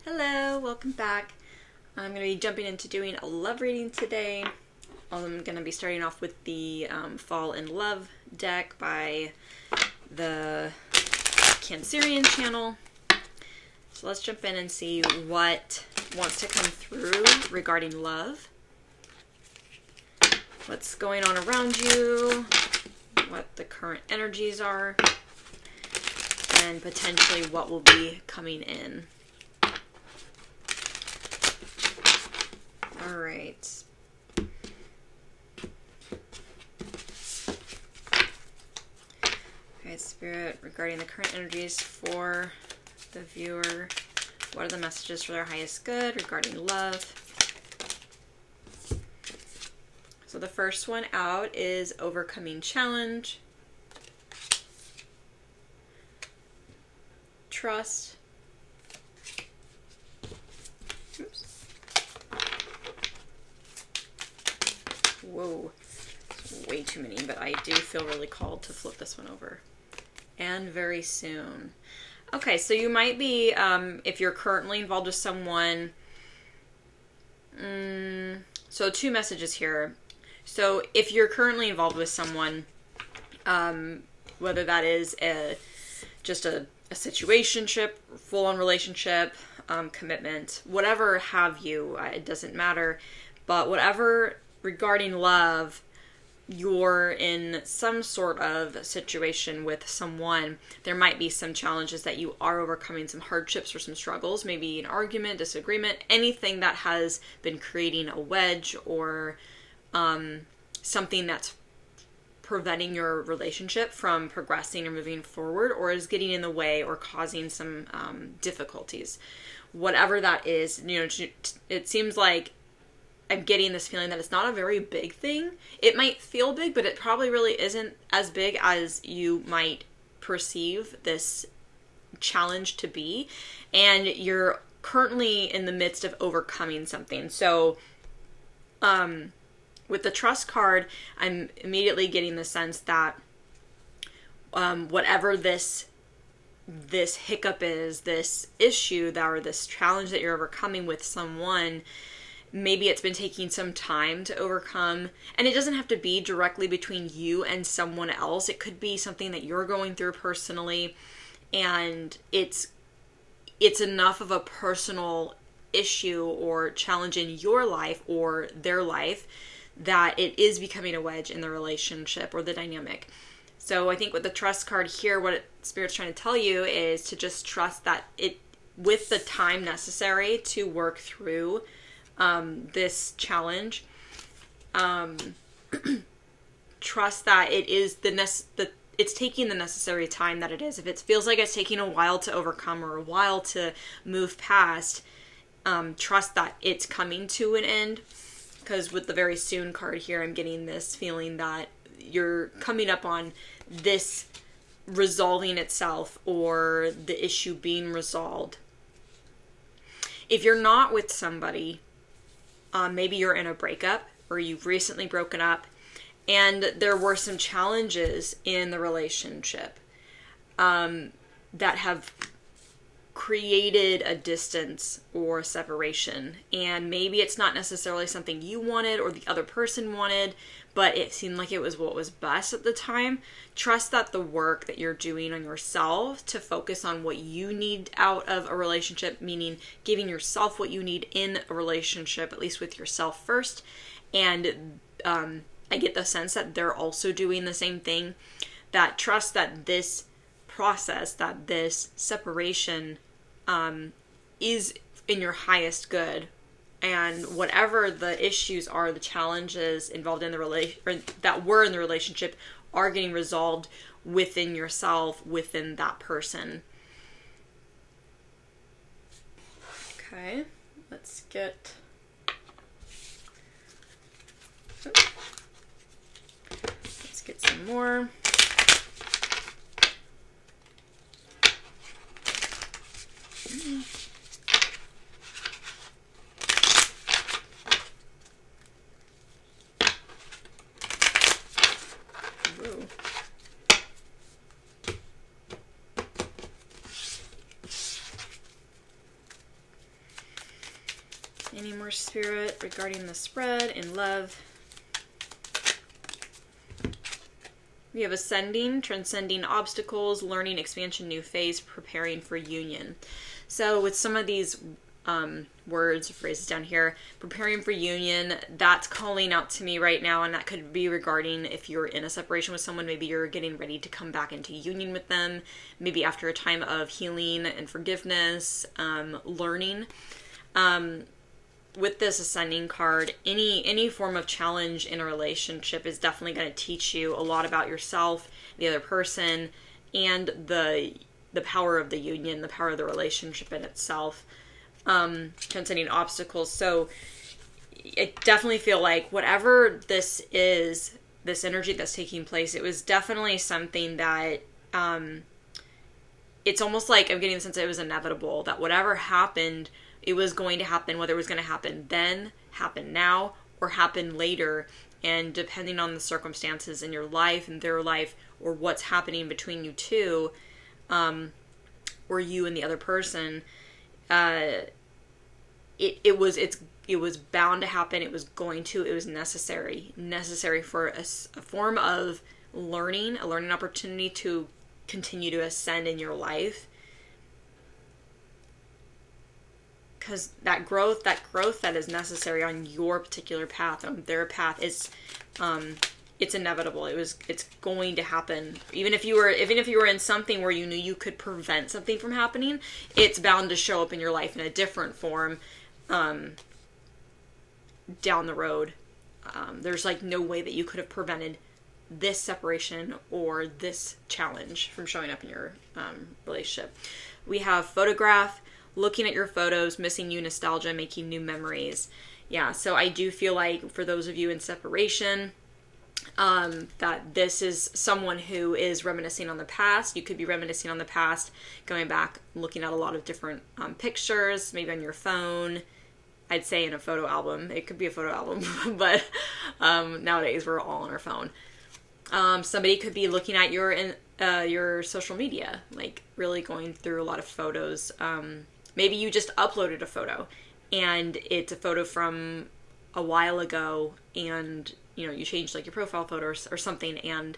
Hello, welcome back. I'm going to be jumping into doing a love reading today. I'm going to be starting off with the Fall in Love deck by the Cancerian channel. So let's jump in and see what wants to come through regarding love. What's going on around you, what the current energies are, and potentially what will be coming in. All right. Okay, Spirit, regarding the current energies for the viewer, what are the messages for their highest good regarding love? So the first one out is overcoming challenge, trust, oops. Whoa, it's way too many, but I do feel really called to flip this one over. And very soon. Okay, so you might be, if you're currently involved with someone, so two messages here. So if you're currently involved with someone, whether that is just a situationship, full-on relationship, commitment, whatever have you, it doesn't matter, but whatever regarding love, you're in some sort of situation with someone, there might be some challenges that you are overcoming, some hardships or some struggles, maybe an argument, disagreement, anything that has been creating a wedge or something that's preventing your relationship from progressing or moving forward, or is getting in the way or causing some difficulties. Whatever that is, it seems like I'm getting this feeling that it's not a very big thing. It might feel big, but it probably really isn't as big as you might perceive this challenge to be. And you're currently in the midst of overcoming something. So, with the trust card, I'm immediately getting the sense that whatever this hiccup is, this issue that, or this challenge that you're overcoming with someone, maybe it's been taking some time to overcome, and it doesn't have to be directly between you and someone else. It could be something that you're going through personally, and it's enough of a personal issue or challenge in your life or their life that it is becoming a wedge in the relationship or the dynamic. So I think with the trust card here, what Spirit's trying to tell you is to just trust that with the time necessary to work through this challenge, trust that it is it's taking the necessary time that it is. If it feels like it's taking a while to overcome or a while to move past, trust that it's coming to an end. Because with the very soon card here, I'm getting this feeling that you're coming up on this resolving itself or the issue being resolved. If you're not with somebody, maybe you're in a breakup or you've recently broken up and there were some challenges in the relationship that have created a distance or separation, and maybe it's not necessarily something you wanted or the other person wanted, but it seemed like it was what was best at the time. Trust that the work that you're doing on yourself to focus on what you need out of a relationship, meaning giving yourself what you need in a relationship, at least with yourself first. And I get the sense that they're also doing the same thing. That trust that this process, that this separation is in your highest good, and whatever the issues are, the challenges involved in the that were in the relationship are getting resolved within yourself, within that person. Okay, let's get some more. Whoa. Any more spirit regarding the spread in love? We have ascending, transcending obstacles, learning, expansion, new phase, preparing for union. So with some of these words or phrases down here, preparing for union, that's calling out to me right now, and that could be regarding if you're in a separation with someone, maybe you're getting ready to come back into union with them, maybe after a time of healing and forgiveness, learning. With this ascending card, any form of challenge in a relationship is definitely going to teach you a lot about yourself, the other person, and the power of the union, the power of the relationship in itself. Transcending obstacles. So I definitely feel like whatever this is, this energy that's taking place, it was definitely something that it's almost like I'm getting the sense that it was inevitable, that whatever happened, it was going to happen, whether it was going to happen then, happen now, or happen later. And depending on the circumstances in your life and their life, or what's happening between you two, or you and the other person, it was bound to happen. It was going to. It was necessary for a form of learning, a learning opportunity to continue to ascend in your life. Because that growth that is necessary on your particular path, on their path, is it's inevitable. It's going to happen. Even if you were in something where you knew you could prevent something from happening, it's bound to show up in your life in a different form down the road. There's like no way that you could have prevented this separation or this challenge from showing up in your relationship. We have photograph, looking at your photos, missing you, nostalgia, making new memories. Yeah, so I do feel like for those of you in separation, that this is someone who is reminiscing on the past. You could be reminiscing on the past, going back, looking at a lot of different pictures, maybe on your phone. I'd say in a photo album. It could be a photo album, but nowadays we're all on our phone. Somebody could be looking at your social media, like really going through a lot of photos. Maybe you just uploaded a photo and it's a photo from a while ago, and you changed like your profile photo or something, and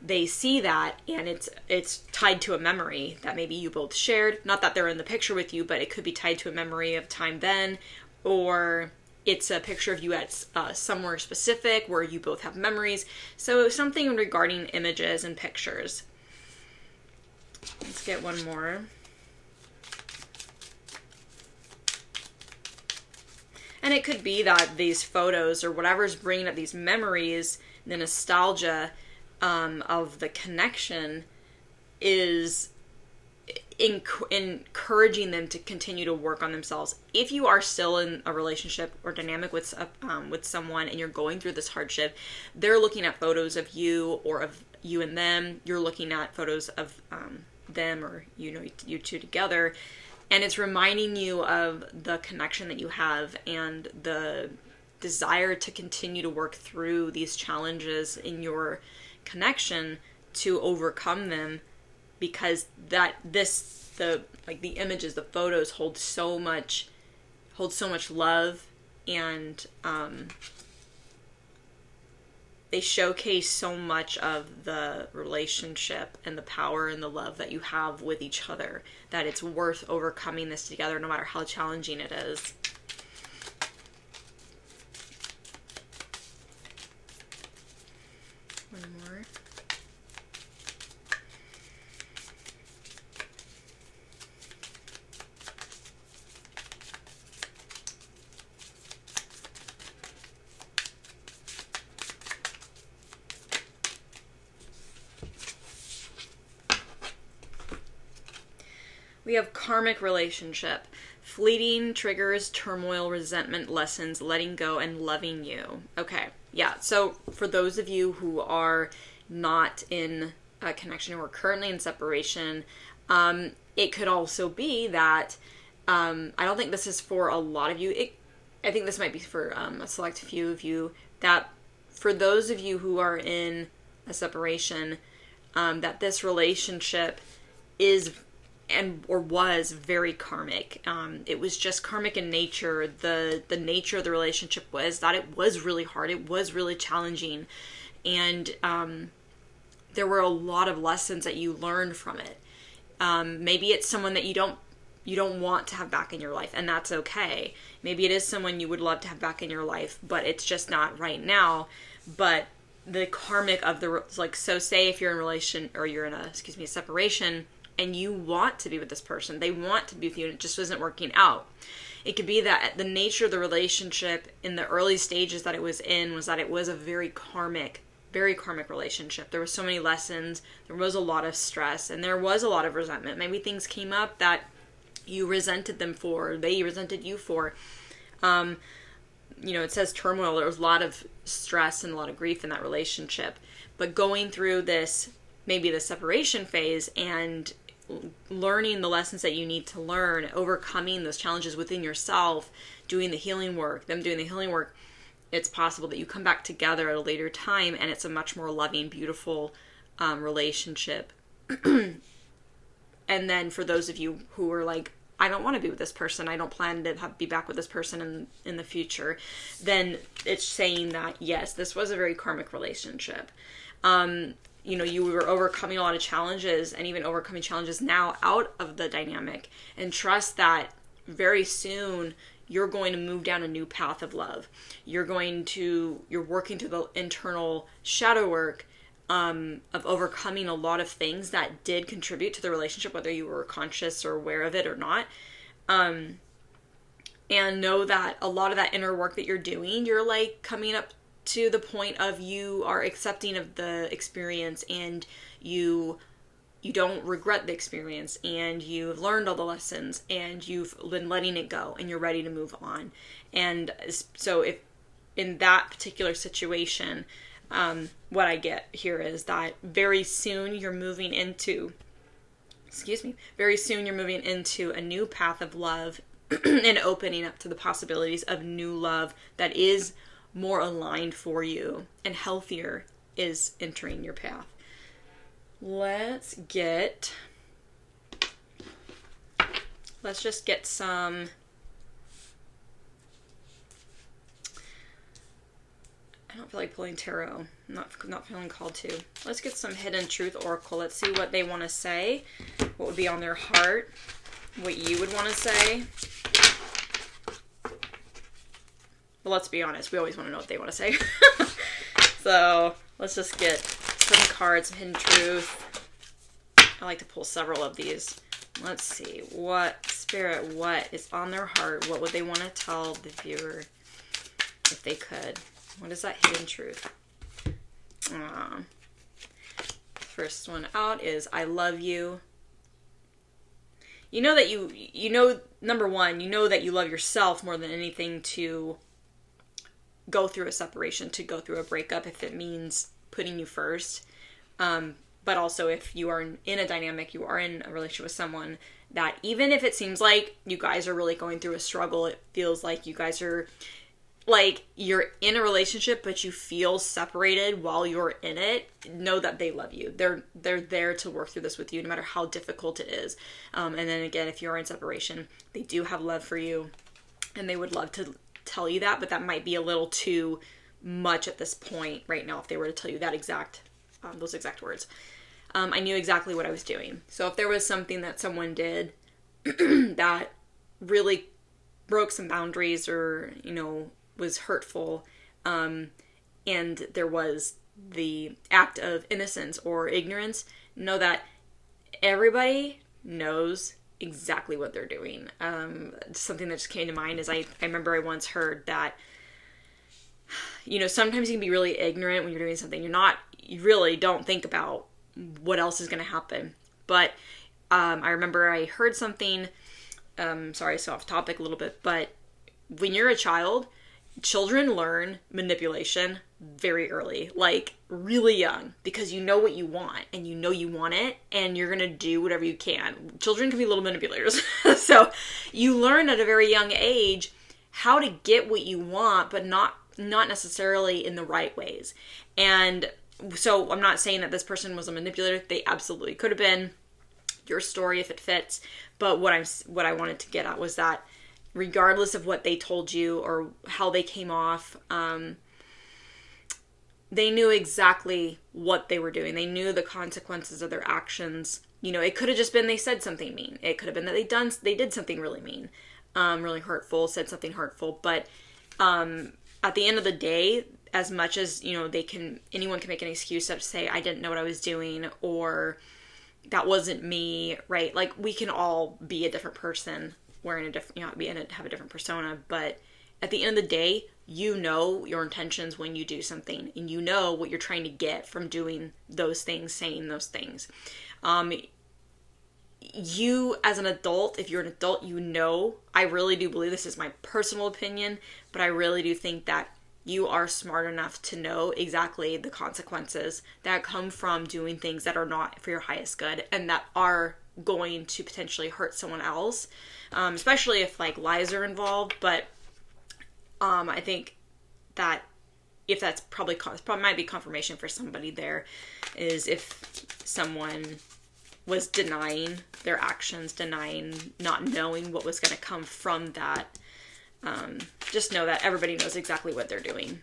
they see that, and it's tied to a memory that maybe you both shared. Not that they're in the picture with you, but it could be tied to a memory of time then, or it's a picture of you at somewhere specific where you both have memories. So something regarding images and pictures. Let's get one more. And it could be that these photos or whatever's bringing up these memories, the nostalgia of the connection, is encouraging them to continue to work on themselves. If you are still in a relationship or dynamic with someone and you're going through this hardship, they're looking at photos of you or of you and them. You're looking at photos of them or you two together. And it's reminding you of the connection that you have and the desire to continue to work through these challenges in your connection to overcome them, because the images, the photos hold so much love, and they showcase so much of the relationship and the power and the love that you have with each other, that it's worth overcoming this together no matter how challenging it is. One more. We have karmic relationship, fleeting, triggers, turmoil, resentment, lessons, letting go, and loving you. Okay, yeah, so for those of you who are not in a connection or currently in separation, it could also be that, I don't think this is for a lot of you, I think this might be for a select few of you, that for those of you who are in a separation, that this relationship is or was very karmic. It was just karmic in nature. The nature of the relationship was that it was really hard. It was really challenging. And there were a lot of lessons that you learned from it. Maybe it's someone that you don't want to have back in your life, and that's okay. Maybe it is someone you would love to have back in your life, but it's just not right now. But the karmic of the, like, so say if you're in a relation, or you're in a separation, and you want to be with this person, they want to be with you, and it just isn't working out. It could be that the nature of the relationship in the early stages that it was in was that it was a very karmic relationship. There were so many lessons, there was a lot of stress, and there was a lot of resentment. Maybe things came up that you resented them for, or they resented you for. It says turmoil. There was a lot of stress and a lot of grief in that relationship. But going through this, maybe the separation phase, and learning the lessons that you need to learn, overcoming those challenges within yourself, doing the healing work, it's possible that you come back together at a later time, and it's a much more loving, beautiful relationship. And then for those of you who are like, I don't want to be with this person, I don't plan to be back with this person in the future, then it's saying that, yes, this was a very karmic relationship. You were overcoming a lot of challenges, and even overcoming challenges now out of the dynamic, and trust that very soon you're going to move down a new path of love. You're working through the internal shadow work of overcoming a lot of things that did contribute to the relationship, whether you were conscious or aware of it or not. And know that a lot of that inner work that you're doing, you're like coming up to the point of you are accepting of the experience, and you don't regret the experience, and you've learned all the lessons, and you've been letting it go, and you're ready to move on. And so if in that particular situation, what I get here is that very soon you're moving into a new path of love and opening up to the possibilities of new love that is more aligned for you, and healthier is entering your path. Let's just get some. I don't feel like pulling tarot. I'm not feeling called to. Let's get some Hidden Truth Oracle. Let's see what they want to say. What would be on their heart. What you would want to say. Well, let's be honest. We always want to know what they want to say. So let's just get some cards, some Hidden Truth. I like to pull several of these. Let's see. What is on their heart? What would they want to tell the viewer if they could? What is that hidden truth? First one out is, I love you. You know that number one, you know that you love yourself more than anything to go through a separation, to go through a breakup, if it means putting you first. But also if you are in a dynamic, you are in a relationship with someone that, even if it seems like you guys are really going through a struggle, it feels like you guys are, like, you're in a relationship, but you feel separated while you're in it, know that they love you. They're there to work through this with you, no matter how difficult it is. And then again, if you're in separation, they do have love for you, and they would love to tell you that, but that might be a little too much at this point right now if they were to tell you that those exact words. I knew exactly what I was doing. So if there was something that someone did that really broke some boundaries, or, was hurtful, and there was the act of innocence or ignorance, know that everybody knows exactly what they're doing. Something that just came to mind is I remember I once heard that, sometimes you can be really ignorant when you're doing something. You really don't think about what else is going to happen. But I remember I heard something, sorry, so off topic a little bit, but when you're a child, children learn manipulation very early, like really young, because you know what you want, and you know you want it, and you're going to do whatever you can. Children can be little manipulators. So you learn at a very young age how to get what you want, but not necessarily in the right ways. And so I'm not saying that this person was a manipulator. They absolutely could have been. your story if it fits. But what I wanted to get at was that regardless of what they told you or how they came off, they knew exactly what they were doing. They knew the consequences of their actions. You know, it could have just been they said something mean. It could have been that they did something really mean, really hurtful, said something hurtful. But at the end of the day, as much as, you know, anyone can make an excuse up to say, I didn't know what I was doing, or that wasn't me, right? Like, we can all be a different person wearing a different, you know, have a different persona. But at the end of the day, you know your intentions when you do something, and you know what you're trying to get from doing those things, saying those things. You as an adult, if you're an adult, you know, I really do believe, this is my personal opinion, but I really do think that you are smart enough to know exactly the consequences that come from doing things that are not for your highest good and that are going to potentially hurt someone else, especially if like lies are involved. But I think that if that's probably might be confirmation for somebody there, is if someone was denying their actions, denying, not knowing what was going to come from that. Just know that everybody knows exactly what they're doing.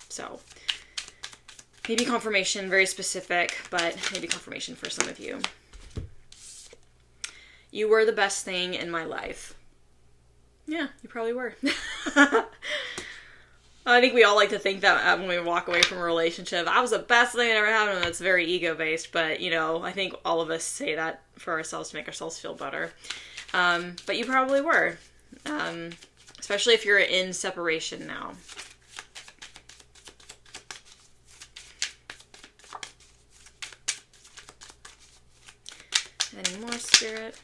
So maybe confirmation, very specific, but maybe confirmation for some of you. You were the best thing in my life. Yeah, you probably were. I think we all like to think that when we walk away from a relationship, I was the best thing that ever happened, and that's very ego-based, but, you know, I think all of us say that for ourselves to make ourselves feel better. But you probably were, especially if you're in separation now. Any more, Spirit?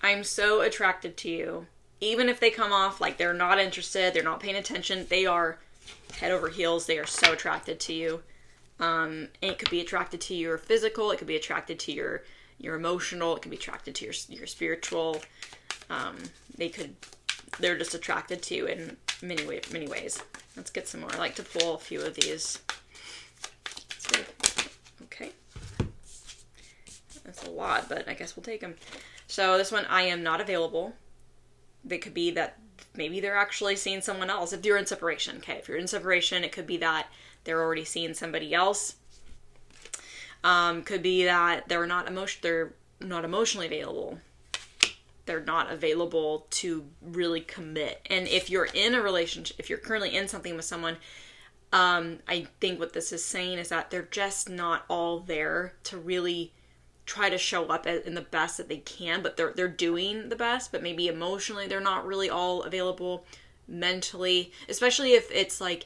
I'm so attracted to you. Even if they come off like they're not interested, they're not paying attention, they are head over heels. They are so attracted to you. And it could be attracted to your physical. It could be attracted to your emotional. It could be attracted to your spiritual. They're just attracted to you in many ways. Let's get some more. I like to pull a few of these. Okay. That's a lot, but I guess we'll take them. So this one, I am not available. It could be that maybe they're actually seeing someone else. If you're in separation, okay. If you're in separation, it could be that they're already seeing somebody else. Could be that they're not emotionally available. They're not available to really commit. And if you're in a relationship, if you're currently in something with someone, I think what this is saying is that they're just not all there to really try to show up in the best that they can, but they're doing the best, but maybe emotionally they're not really all available, mentally, especially if it's like,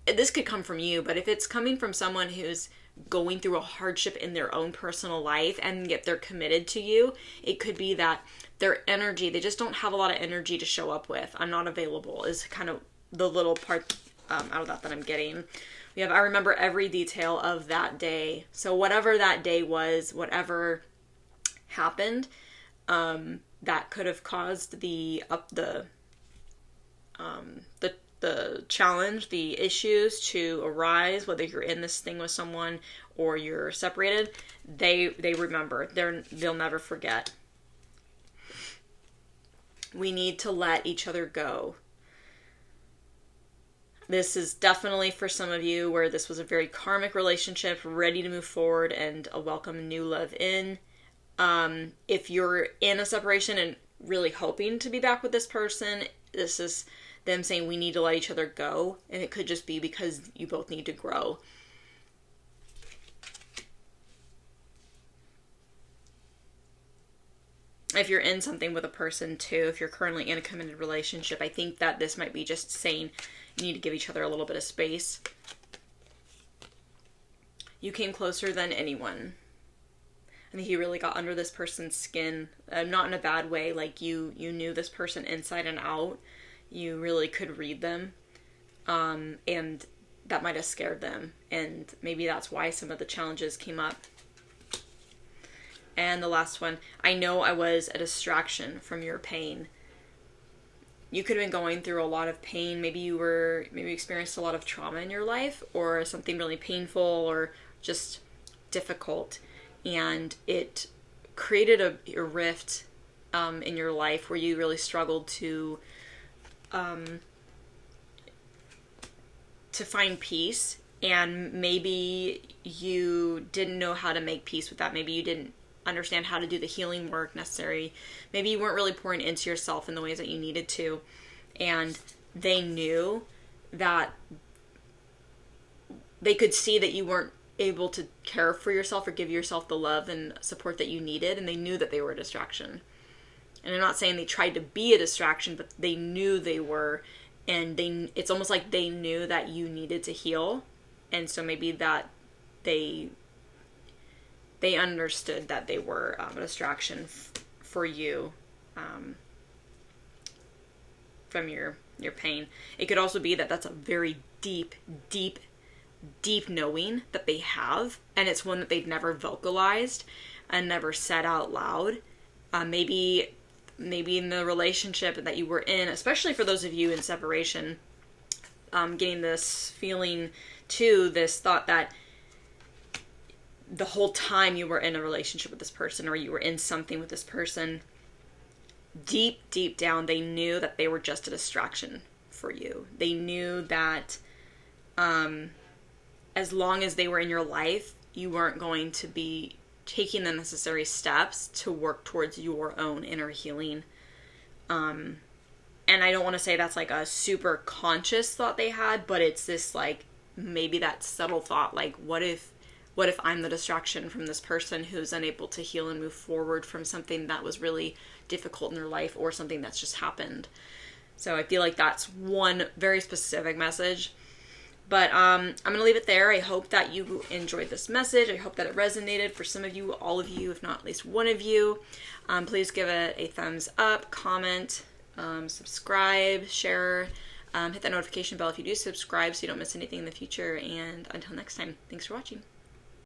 this could come from you, but if it's coming from someone who's going through a hardship in their own personal life and yet they're committed to you, it could be that their energy, they just don't have a lot of energy to show up with. I'm not available is kind of the little part out of that I'm getting. We have, I remember every detail of that day. So whatever that day was, whatever happened, that could have caused the challenge, the issues to arise, whether you're in this thing with someone or you're separated, they remember. They'll never forget. We need to let each other go. This is definitely for some of you where this was a very karmic relationship, ready to move forward and a welcome new love in. If you're in a separation and really hoping to be back with this person, this is them saying we need to let each other go. And it could just be because you both need to grow. If you're in something with a person too, if you're currently in a committed relationship, I think that this might be just saying you need to give each other a little bit of space. You came closer than anyone. I think you really got under this person's skin, not in a bad way, like you knew this person inside and out. You really could read them, and that might have scared them, and maybe that's why some of the challenges came up. And the last one, I know I was a distraction from your pain. You could have been going through a lot of pain. Maybe you experienced a lot of trauma in your life, or something really painful or just difficult, and it created a rift in your life where you really struggled to find peace, and maybe you didn't know how to make peace with that. Maybe you didn't understand how to do the healing work necessary. Maybe you weren't really pouring into yourself in the ways that you needed to, and they knew that they could see that you weren't able to care for yourself or give yourself the love and support that you needed, and they knew that they were a distraction. And I'm not saying they tried to be a distraction, but they knew they were, and it's almost like they knew that you needed to heal, and so maybe that they understood that they were a distraction for you from your pain. It could also be that that's a very deep knowing that they have, and it's one that they've never vocalized and never said out loud. Maybe in the relationship that you were in, especially for those of you in separation, getting this feeling too, this thought that the whole time you were in a relationship with this person, or you were in something with this person, deep down, they knew that they were just a distraction for you. They knew that as long as they were in your life, you weren't going to be taking the necessary steps to work towards your own inner healing. And I don't want to say that's like a super conscious thought they had, but it's this like, maybe that subtle thought, like, what if I'm the distraction from this person who's unable to heal and move forward from something that was really difficult in their life, or something that's just happened. So I feel like that's one very specific message. But I'm going to leave it there. I hope that you enjoyed this message. I hope that it resonated for some of you, all of you, if not at least one of you. Please give it a thumbs up, comment, subscribe, share, hit that notification bell if you do subscribe so you don't miss anything in the future. And until next time, thanks for watching.